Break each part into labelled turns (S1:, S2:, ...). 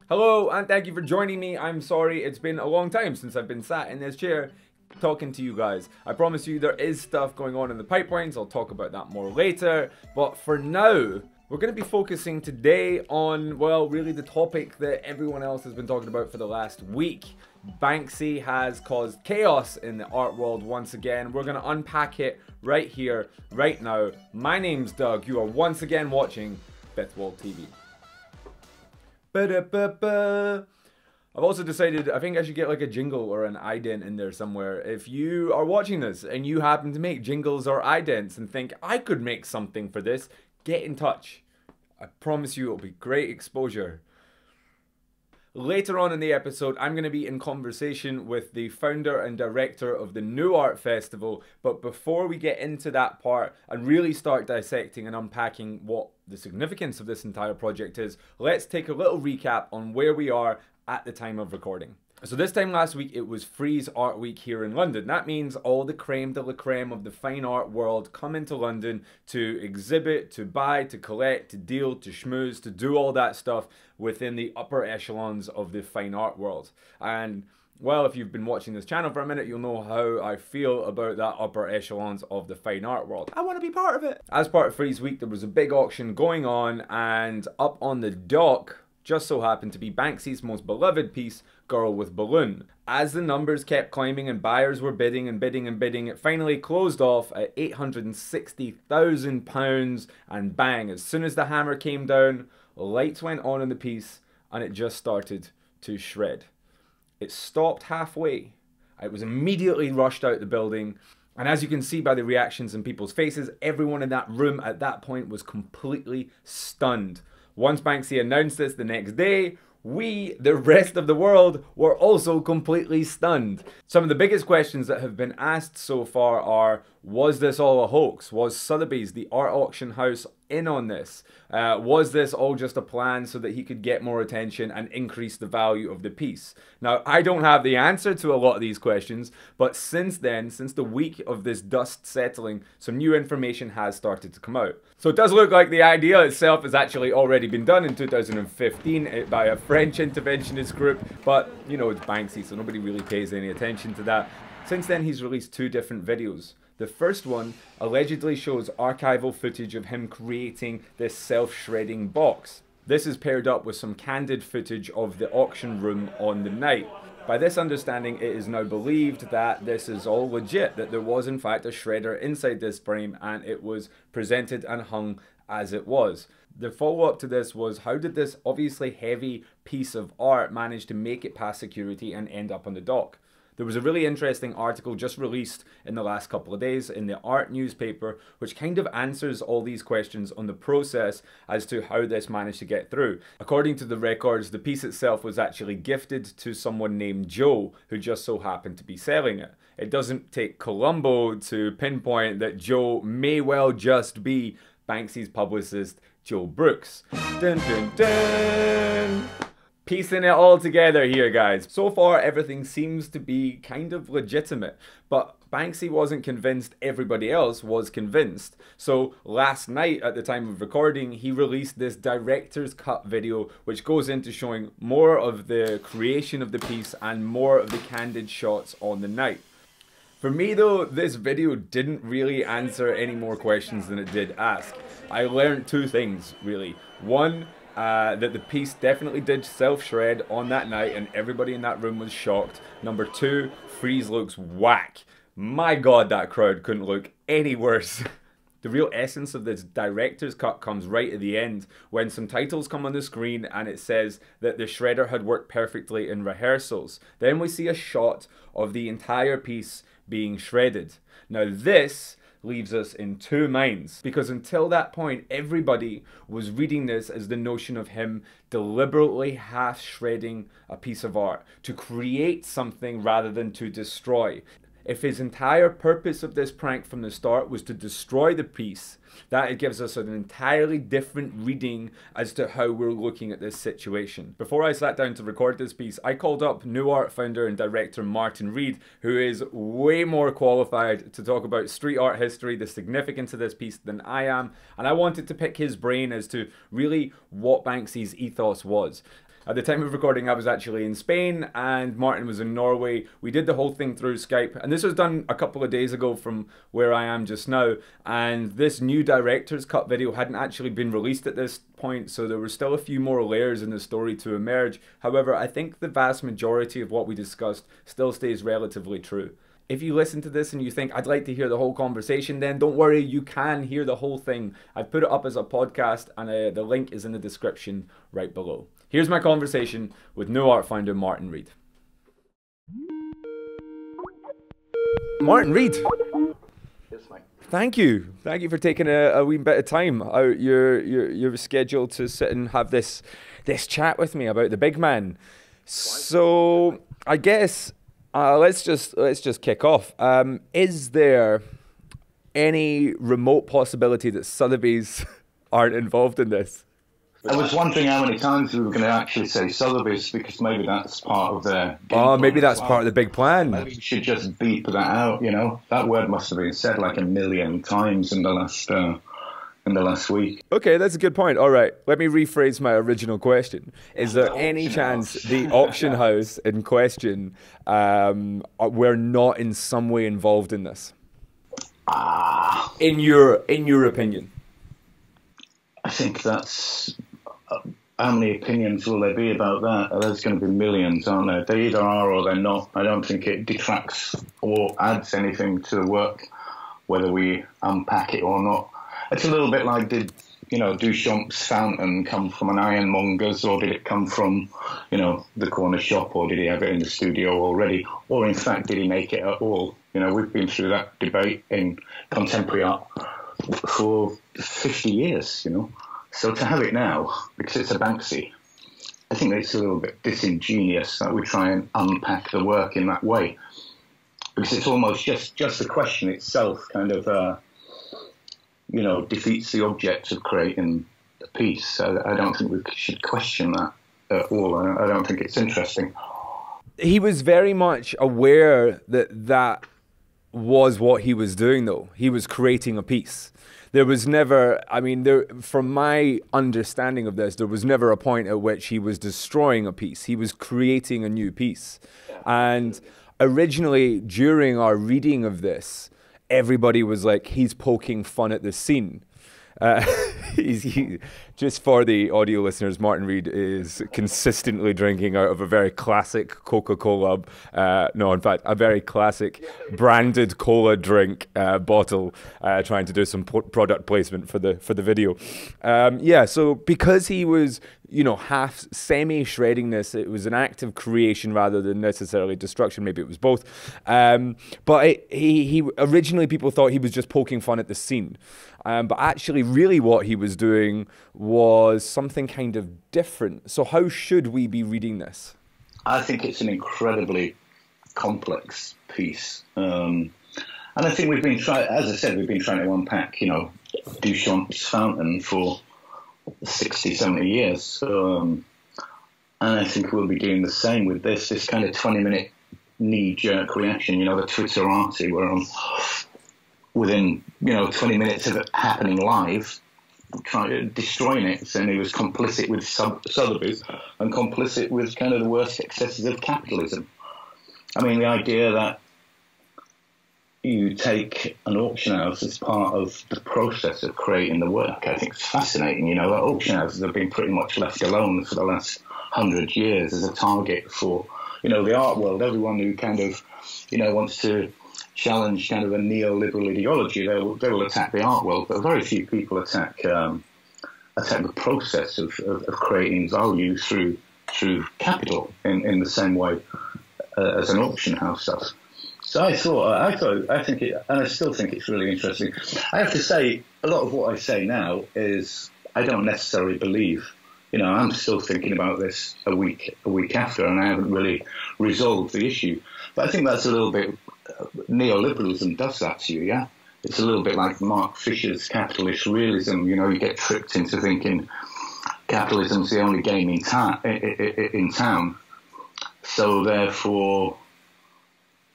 S1: Hello, and thank you for joining me. I'm sorry, it's been a long time since I've been sat in this chair talking to you guys. I promise you there is stuff going on in the pipelines. I'll talk about that more later. But for now, we're going to be focusing today on, well, really the topic that everyone else has been talking about for the last week. Banksy has caused chaos in the art world once again. We're going to unpack it right here, right now. My name's Doug. You are once again watching FWTV. I've also decided I think I should get like a jingle or an ident in there somewhere. If you are watching this and you happen to make jingles or idents and think I could make something for this, get in touch. I promise you it'll be great exposure. Later on in the episode, I'm going to be in conversation with the founder and director of the New Art Festival. But before we get into that part and really start dissecting and unpacking what the significance of this entire project is, let's take a little recap on where we are at the time of recording. So this time last week, it was Frieze Art Week here in London. That means all the creme de la creme of the fine art world come into London to exhibit, to buy, to collect, to deal, to schmooze, to do all that stuff within the upper echelons of the fine art world. And well, if you've been watching this channel for a minute, you'll know how I feel about that upper echelons of the fine art world. I want to be part of it. As part of Frieze Week, there was a big auction going on, and up on the dock just so happened to be Banksy's most beloved piece, Girl with Balloon. As the numbers kept climbing and buyers were bidding and bidding and bidding, it finally closed off at £860,000, and bang, as soon as the hammer came down, lights went on in the piece and it just started to shred. It stopped halfway. It was immediately rushed out the building. And as you can see by the reactions in people's faces, everyone in that room at that point was completely stunned. Once Banksy announced this the next day, we, the rest of the world, were also completely stunned. Some of the biggest questions that have been asked so far are, was this all a hoax? Was Sotheby's, the art auction house, in on this? Was this all just a plan so that he could get more attention and increase the value of the piece? Now, I don't have the answer to a lot of these questions, but since then, since the week of this dust settling, some new information has started to come out. So it does look like the idea itself has actually already been done in 2015 by a French interventionist group, but you know, it's Banksy, so nobody really pays any attention to that. Since then, he's released two different videos. The first one allegedly shows archival footage of him creating this self-shredding box. This is paired up with some candid footage of the auction room on the night. By this understanding, it is now believed that this is all legit, that there was in fact a shredder inside this frame and it was presented and hung as it was. The follow-up to this was, how did this obviously heavy piece of art manage to make it past security and end up on the dock? There was a really interesting article just released in the last couple of days in the Art newspaper, which kind of answers all these questions on the process as to how this managed to get through. According to the records, the piece itself was actually gifted to someone named Joe, who just so happened to be selling it. It doesn't take Columbo to pinpoint that Joe may well just be Banksy's publicist, Joe Brooks. Dun dun dun! Piecing it all together here, guys. So far, everything seems to be kind of legitimate, but Banksy wasn't convinced, everybody else was convinced. So last night, at the time of recording, he released this director's cut video, which goes into showing more of the creation of the piece and more of the candid shots on the night. For me though, this video didn't really answer any more questions than it did ask. I learned two things, really. One, that the piece definitely did self-shred on that night and everybody in that room was shocked. Number two, Frieze looks whack. My god, that crowd couldn't look any worse. The real essence of this director's cut comes right at the end, when some titles come on the screen and it says that the shredder had worked perfectly in rehearsals. Then we see a shot of the entire piece being shredded. Now this leaves us in two minds, because until that point everybody was reading this as the notion of him deliberately half shredding a piece of art to create something rather than to destroy. If his entire purpose of this prank from the start was to destroy the piece, that it gives us an entirely different reading as to how we're looking at this situation. Before I sat down to record this piece, I called up New Art founder and director Martyn, who is way more qualified to talk about street art history, the significance of this piece, than I am, and I wanted to pick his brain as to really what Banksy's ethos was. At the time of recording, I was actually in Spain and Martyn was in Norway. We did the whole thing through Skype, and this was done a couple of days ago from where I am just now. And this new director's cut video hadn't actually been released at this point, so there were still a few more layers in the story to emerge. However, I think the vast majority of what we discussed still stays relatively true. If you listen to this and you think, I'd like to hear the whole conversation, then don't worry, you can hear the whole thing. I've put it up as a podcast, and the link is in the description right below. Here's my conversation with No Art founder Martyn Reed. Martyn Reed.
S2: Yes, mate.
S1: Thank you for taking a wee bit of time out your schedule to sit and have this chat with me about the big man. So I guess let's just kick off. Is there any remote possibility that Sotheby's aren't involved in this?
S2: I was wondering how many times we were going to actually say Sotheby's, because maybe that's part of their game
S1: Oh, maybe
S2: plan
S1: that's
S2: as
S1: part of the big plan.
S2: Maybe we should just beep that out, you know? That word must have been said like 1 million times in the last week.
S1: Okay, that's a good point. All right, let me rephrase my original question. Is there any chance the auction house in question were not in some way involved in this? In your opinion?
S2: I think that's... how many opinions will there be about that? There's going to be millions, aren't there? They either are or they're not. I don't think it detracts or adds anything to the work, whether we unpack it or not. It's a little bit like, did Duchamp's fountain come from an ironmonger's, or did it come from, the corner shop, or did he have it in the studio already? Or in fact, did he make it at all? We've been through that debate in contemporary art for 50 years, So to have it now, because it's a Banksy, I think it's a little bit disingenuous that we try and unpack the work in that way. Because it's almost just the question itself kind of, defeats the object of creating a piece. I don't think we should question that at all. I don't think it's interesting.
S1: He was very much aware that was what he was doing, though. He was creating a piece. There was never, from my understanding of this, there was never a point at which he was destroying a piece. He was creating a new piece. And originally, during our reading of this, everybody was like, he's poking fun at the scene. Just for the audio listeners, Martyn Reed is consistently drinking out of a very classic Coca-Cola, in fact, a very classic branded cola drink bottle, trying to do some product placement for the video. So because he was, half semi-shredding this, it was an act of creation rather than necessarily destruction. Maybe it was both. But he originally, people thought he was just poking fun at the scene. But actually, really what he was doing was something kind of different. So how should we be reading this?
S2: I think it's an incredibly complex piece. And I think we've been trying to unpack, Duchamp's fountain for 60, 70 years. And I think we'll be doing the same with this kind of 20-minute knee-jerk reaction, the Twitterati, where I'm within 20 minutes of it happening live, destroying it, saying he was complicit with Sotheby's and complicit with kind of the worst excesses of capitalism. The idea that you take an auction house as part of the process of creating the work, I think it's fascinating. That auction houses have been pretty much left alone for the last 100 years as a target for, the art world. Everyone who kind of, wants to challenge kind of a neoliberal ideology, they will attack the art world, but very few people attack the process of creating value through capital in the same way as an auction house does. So I think it, and I still think it's really interesting. I have to say, a lot of what I say now is I don't necessarily believe. I'm still thinking about this a week after, and I haven't really resolved the issue. But I think that's a little bit, neoliberalism does that to you, yeah? It's a little bit like Mark Fisher's capitalist realism. You get tricked into thinking capitalism's the only game in town. So therefore,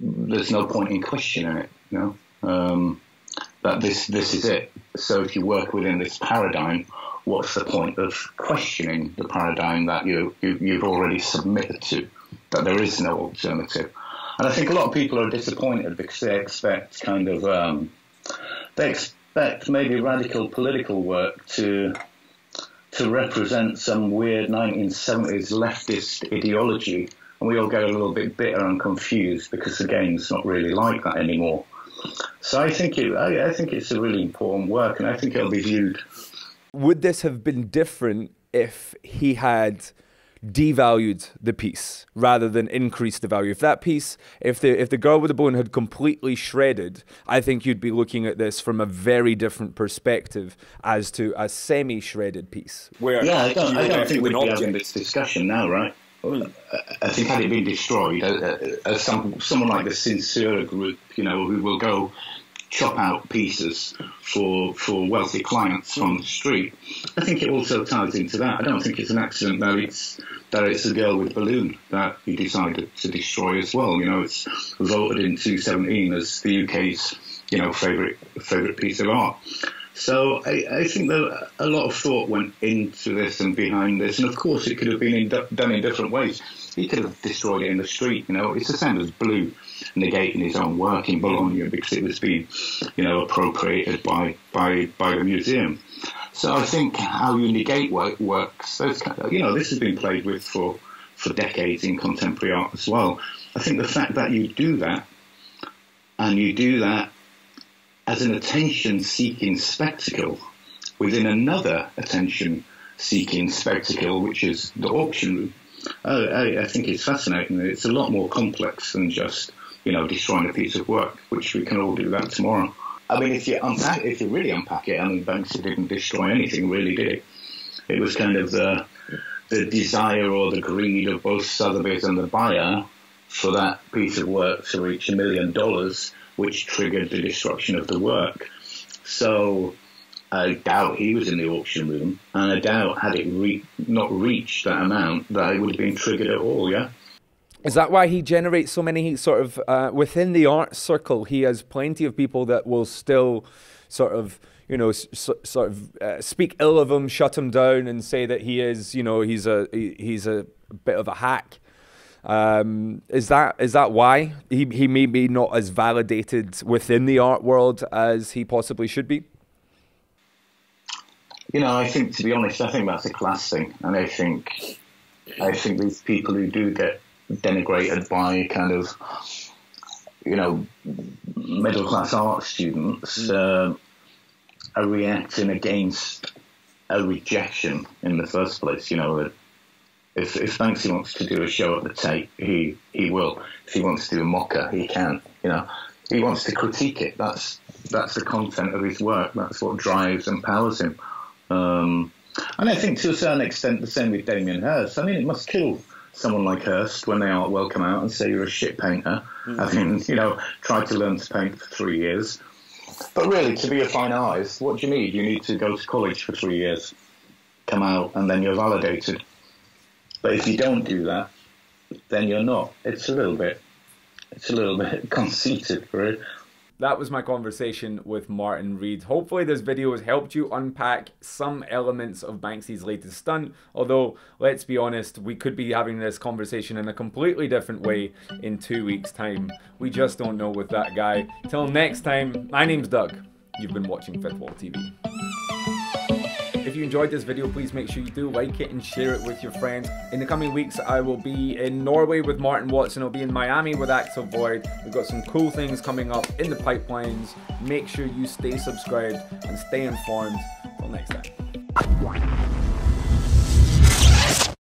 S2: there's no point in questioning it, that this is it. So if you work within this paradigm, what's the point of questioning the paradigm that you've already submitted to, that there is no alternative? And I think a lot of people are disappointed because they expect kind of, they expect maybe radical political work to represent some weird 1970s leftist ideology, and we all get a little bit bitter and confused because the game's not really like that anymore. So I think it's a really important work, and I think it'll be viewed.
S1: Would this have been different if he had devalued the piece rather than increased the value? If that piece, if the girl with the bone had completely shredded, I think you'd be looking at this from a very different perspective as to a semi-shredded piece.
S2: Where I don't think we'd be having this discussion now, right? I think had it been destroyed, someone like the Sincere group, who will go chop out pieces for wealthy clients from the street, I think it also ties into that. I don't think it's an accident that it's a girl with balloon that he decided to destroy as well. It's voted in 2017 as the UK's favourite piece of art. So I think that a lot of thought went into this and behind this, and of course it could have been done in different ways. He could have destroyed it in the street. It's the same as Blue negating his own work in Bologna because it was being, appropriated by the museum. So I think how you negate works, this has been played with for decades in contemporary art as well. I think the fact that you do that, and you do that as an attention-seeking spectacle within another attention-seeking spectacle, which is the auction room, I think it's fascinating. It's a lot more complex than just, destroying a piece of work, which we can all do that tomorrow. I mean, if you really unpack it, Banksy didn't destroy anything, really, did it? It was kind of the desire or the greed of both Sotheby's and the buyer for that piece of work to reach $1 million, which triggered the destruction of the work. So I doubt he was in the auction room, and I doubt had it not reached that amount that it would have been triggered at all, yeah?
S1: Is that why he generates so many sort of, within the art circle, he has plenty of people that will still sort of, speak ill of him, shut him down and say that he is, he's a bit of a hack? Is that why he may be not as validated within the art world as he possibly should be?
S2: I think, to be honest, I think that's a class thing, and I think these people who do get denigrated by kind of, middle class art students are reacting against a rejection in the first place. If Banksy wants to do a show at the Tate, he will. If he wants to do a mocker, he can. He wants to critique it. That's the content of his work. That's what drives and powers him. And I think to a certain extent the same with Damien Hirst. I mean, it must kill someone like Hirst when they aren't well come out and say you're a shit painter. I think, tried to learn to paint for 3 years. But really, to be a fine artist, what do you need? You need to go to college for 3 years, come out, and then you're validated. But if you don't do that, then you're not. It's a little bit conceited, right?
S1: That was my conversation with Martyn Reid. Hopefully this video has helped you unpack some elements of Banksy's latest stunt, although, let's be honest, we could be having this conversation in a completely different way in 2 weeks' time. We just don't know with that guy. Till next time, my name's Doug. You've been watching FWTV. If you enjoyed this video, please make sure you do like it and share it with your friends. In the coming weeks, I will be in Norway with Martyn Watson. I'll be in Miami with Axel Void. We've got some cool things coming up in the pipelines. Make sure you stay subscribed and stay informed. Till next time.